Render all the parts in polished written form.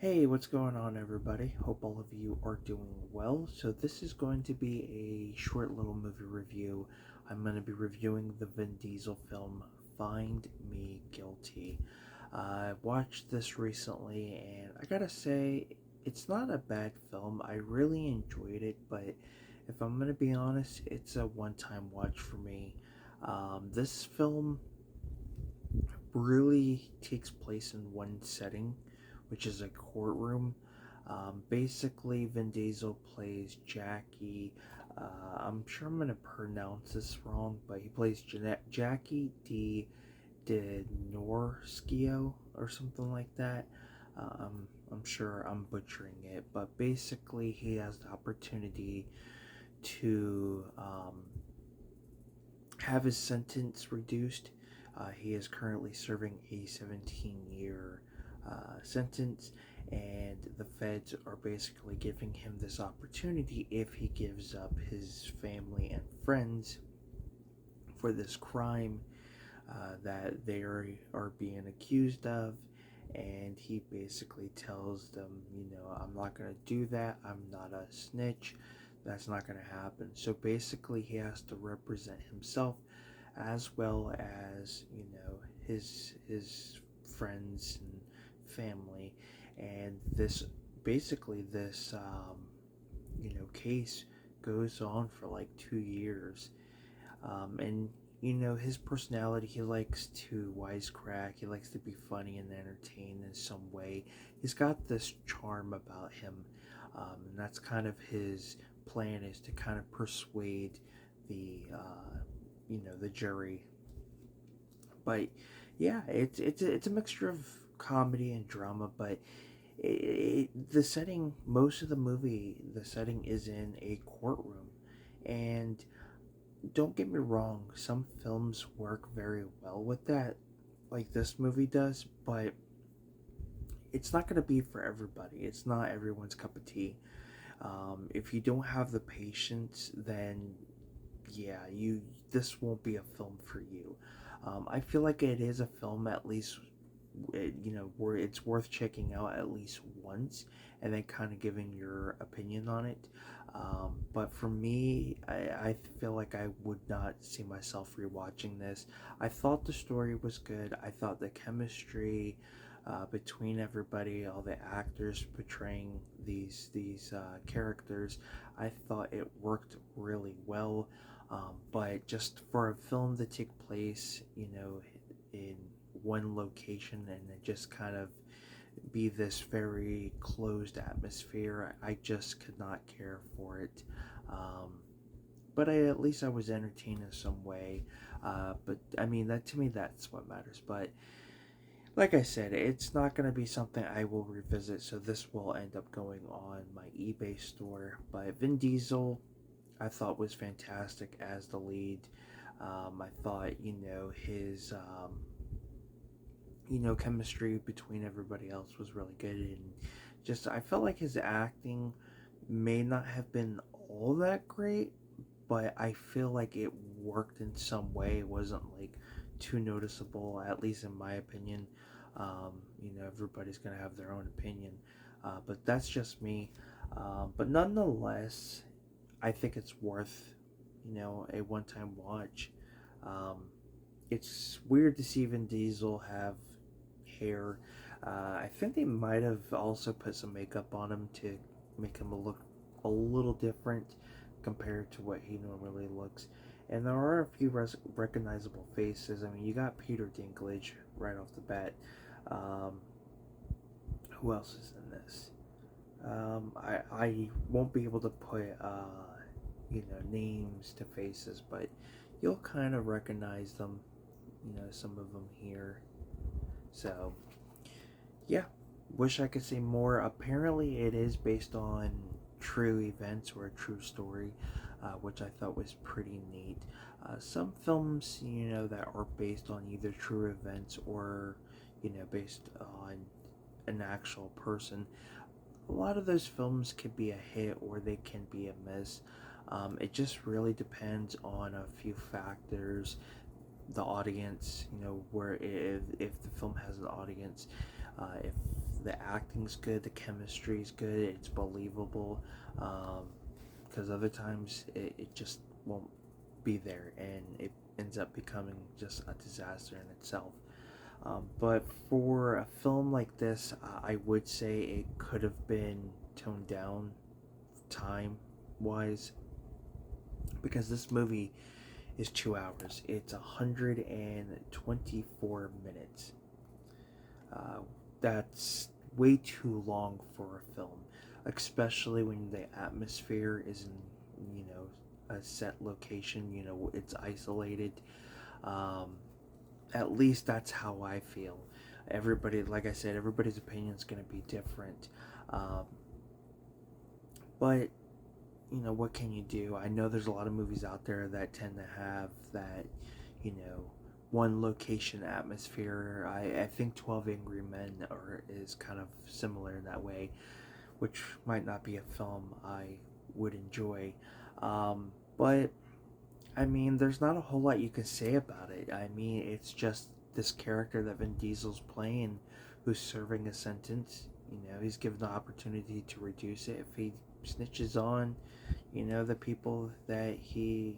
Hey, what's going on, everybody? Hope all of you are doing well. So, this is going to be a short little movie review. I'm going to be reviewing the Vin Diesel film Find Me Guilty. I watched this recently, and I gotta say, it's not a bad film. I really enjoyed it, but if I'm going to be honest, it's a one time watch for me. This film really takes place in one setting, which is a courtroom. Basically, Vin Diesel plays Jackie. I'm sure I'm going to pronounce this wrong, but he plays Jackie de Norskio or something like that. I'm sure I'm butchering it, but basically, he has the opportunity to have his sentence reduced. He is currently serving a 17-year sentence, and the feds are basically giving him this opportunity if he gives up his family and friends for this crime that they are being accused of. And he basically tells them, I'm not going to do that. I'm not a snitch. That's not going to happen. So basically, he has to represent himself as well as his friends and family. And this case goes on for like 2 years. And his personality, he likes to wisecrack, he likes to be funny and entertain in some way. He's got this charm about him, and that's kind of his plan, is to kind of persuade the jury. But yeah, it's a mixture of comedy and drama. But the setting, most of the movie, the setting is in a courtroom. And don't get me wrong, some films work very well with that, like this movie does, but it's not going to be for everybody. It's not everyone's cup of tea. If you don't have the patience, then yeah, you this won't be a film for you. I feel like it is a film, at least where it's worth checking out at least once, and then kind of giving your opinion on it. But for me, I feel like I would not see myself rewatching this. I thought the story was good. I thought the chemistry between everybody, all the actors portraying these characters, I thought it worked really well. But just for a film to take place, in one location, and it just kind of be this very closed atmosphere, I just could not care for it. Um, but at least I was entertained in some way. But I mean, that to me, that's what matters. But like I said, it's not going to be something I will revisit, so this will end up going on my eBay store. But Vin Diesel, I thought, was fantastic as the lead. I thought, his chemistry between everybody else was really good, and just I felt like his acting may not have been all that great, but I feel like it worked in some way. It wasn't like too noticeable, at least in my opinion. Everybody's gonna have their own opinion, but that's just me. But nonetheless, I think it's worth, a one-time watch. Um, it's weird to see Vin Diesel have hair. I think they might have also put some makeup on him to make him look a little different compared to what he normally looks. And there are a few recognizable faces. I mean, you got Peter Dinklage right off the bat. Um, who else is in this? I won't be able to put names to faces, but you'll kind of recognize them. Some of them here. So yeah, wish I could say more. Apparently, it is based on true events or a true story, which I thought was pretty neat. Some films, that are based on either true events or, based on an actual person, a lot of those films can be a hit or they can be a miss. It just really depends on a few factors. The audience, where if the film has an audience, if the acting's good, the chemistry's good, it's believable. Because other times it just won't be there, and it ends up becoming just a disaster in itself. But for a film like this, I would say it could have been toned down time wise, because this movie is 2 hours. It's 124 minutes. Uh, that's way too long for a film, especially when the atmosphere is in, a set location. It's isolated. Um, at least that's how I feel. Everybody, like I said, everybody's opinion is going to be different. Um, but what can you do? I know there's a lot of movies out there that tend to have that, you know, one location atmosphere. I think 12 Angry Men is kind of similar in that way, which might not be a film I would enjoy. But I mean, there's not a whole lot you can say about it. I mean, it's just this character that Vin Diesel's playing who's serving a sentence. He's given the opportunity to reduce it. If he snitches on, the people that he,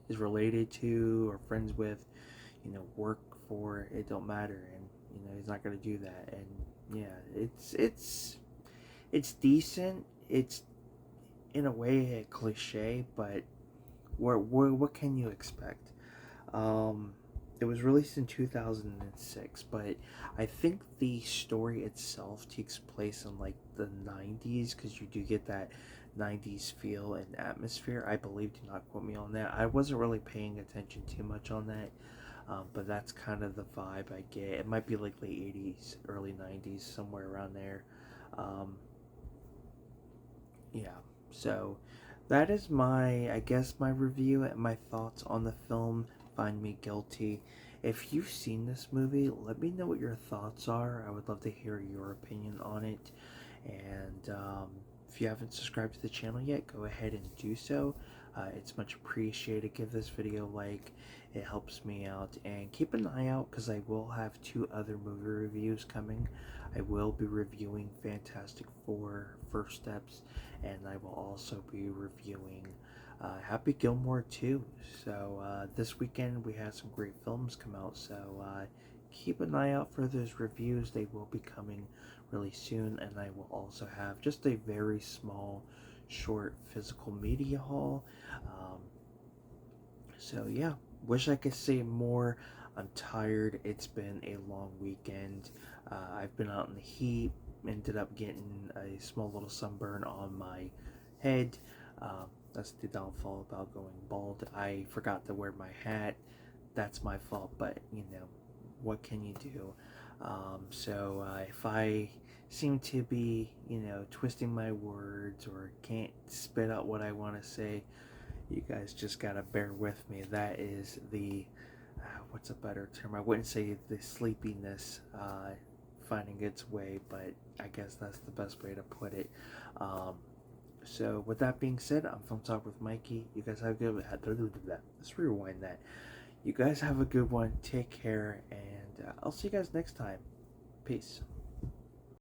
is related to or friends with, work for, it don't matter. And, he's not going to do that. And yeah, it's decent. It's in a way a cliche, but what can you expect? It was released in 2006, but I think the story itself takes place in like the 90s, because you do get that 90s feel and atmosphere. I believe, do not quote me on that. I wasn't really paying attention too much on that, but that's kind of the vibe I get. It might be like late 80s, early 90s, somewhere around there. Um, yeah, so that is I guess, my review and my thoughts on the film Find Me Guilty. If you've seen this movie, let me know what your thoughts are. I would love to hear your opinion on it. And if you haven't subscribed to the channel yet, go ahead and do so. It's much appreciated. Give this video a like. It helps me out. And keep an eye out, because I will have 2 other movie reviews coming. I will be reviewing Fantastic Four First Steps, and I will also be reviewing Happy Gilmore 2. So this weekend we had some great films come out, so keep an eye out for those reviews. They will be coming really soon, and I will also have just a very small, short physical media haul. So yeah, wish I could say more. I'm tired. It's been a long weekend. I've been out in the heat. Ended up getting a small little sunburn on my head. That's the downfall about going bald. I forgot to wear my hat. That's my fault, but what can you do? So if I seem to be, twisting my words or can't spit out what I want to say, you guys just gotta bear with me. That is the, what's a better term? I wouldn't say the sleepiness finding its way, but I guess that's the best way to put it. So with that being said, I'm Film Talk with Mikey. You guys have a good, let's rewind that. You guys have a good one. Take care, and I'll see you guys next time. Peace.